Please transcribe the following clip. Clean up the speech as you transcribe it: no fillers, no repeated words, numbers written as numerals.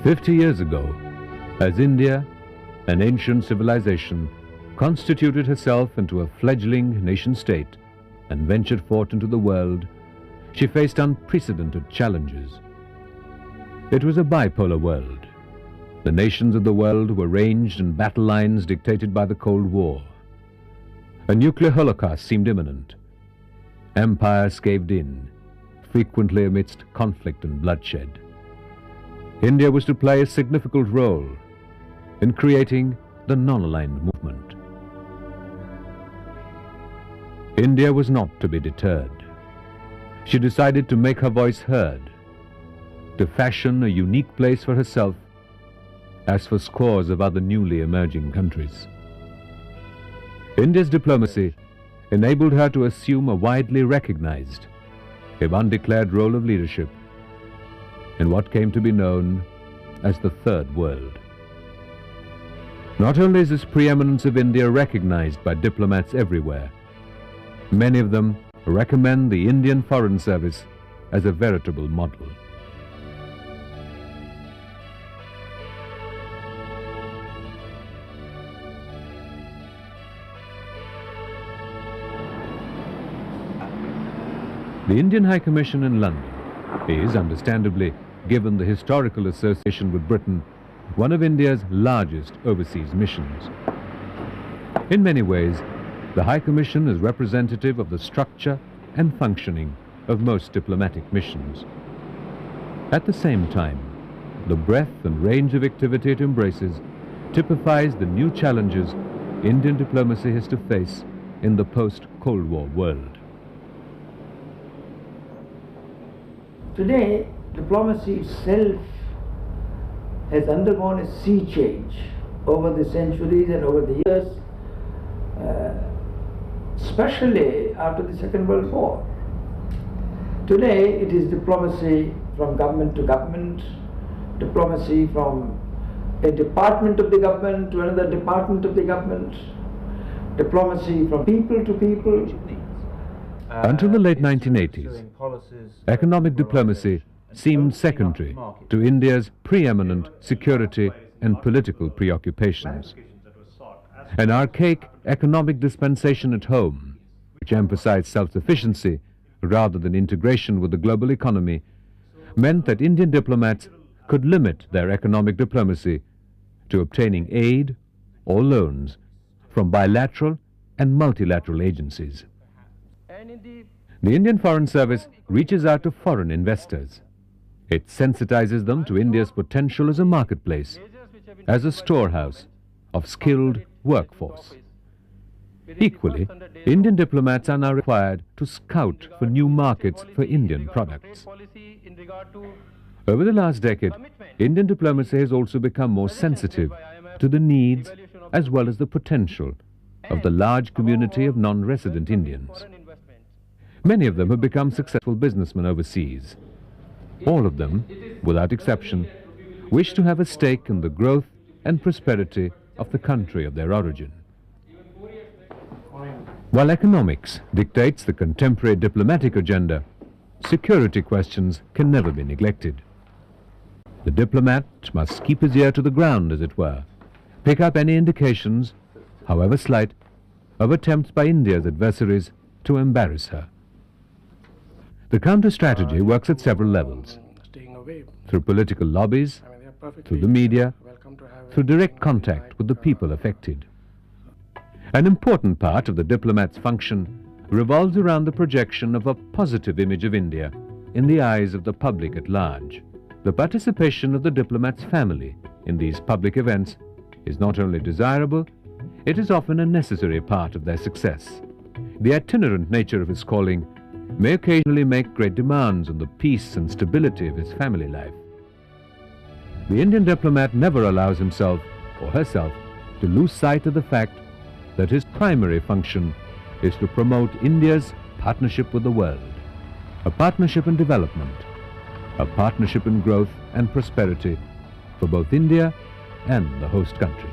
50 years ago, as India, an ancient civilization, constituted herself into a fledgling nation-state and ventured forth into the world, she faced unprecedented challenges. It was a bipolar world. The nations of the world were ranged in battle lines dictated by the Cold War. A nuclear holocaust seemed imminent. Empires caved in, frequently amidst conflict and bloodshed. India was to play a significant role in creating the non-aligned movement. India was not to be deterred. She decided to make her voice heard, to fashion a unique place for herself as for scores of other newly emerging countries. India's diplomacy enabled her to assume a widely recognized, if undeclared, role of leadership in what came to be known as the Third World. Not only is this preeminence of India recognized by diplomats everywhere, many of them recommend the Indian Foreign Service as a veritable model. The Indian High Commission in London is, understandably, given the historical association with Britain, one of India's largest overseas missions. In many ways, the High Commission is representative of the structure and functioning of most diplomatic missions. At the same time, the breadth and range of activity it embraces typifies the new challenges Indian diplomacy has to face in the post-Cold War world. Today, diplomacy itself has undergone a sea change over the centuries and over the years, especially after the Second World War. Today, it is diplomacy from government to government, diplomacy from a department of the government to another department of the government, diplomacy from people to people. Until the late 1980s, economic diplomacy seemed secondary to India's preeminent security and political preoccupations. An archaic economic dispensation at home, which emphasized self-sufficiency rather than integration with the global economy, meant that Indian diplomats could limit their economic diplomacy to obtaining aid or loans from bilateral and multilateral agencies. The Indian Foreign Service reaches out to foreign investors. It sensitizes them to India's potential as a marketplace, as a storehouse of skilled workforce. Equally, Indian diplomats are now required to scout for new markets for Indian products. Over the last decade, Indian diplomacy has also become more sensitive to the needs as well as the potential of the large community of non-resident Indians. Many of them have become successful businessmen overseas. All of them, without exception, wish to have a stake in the growth and prosperity of the country of their origin. While economics dictates the contemporary diplomatic agenda, security questions can never be neglected. The diplomat must keep his ear to the ground, as it were, pick up any indications, however slight, of attempts by India's adversaries to embarrass her. The counter-strategy works at several levels, through political lobbies, through the media, through direct contact with the people affected. An important part of the diplomat's function revolves around the projection of a positive image of India in the eyes of the public at large. The participation of the diplomat's family in these public events is not only desirable, it is often a necessary part of their success. The itinerant nature of his calling may occasionally make great demands on the peace and stability of his family life. The Indian diplomat never allows himself or herself to lose sight of the fact that his primary function is to promote India's partnership with the world, a partnership in development, a partnership in growth and prosperity for both India and the host country.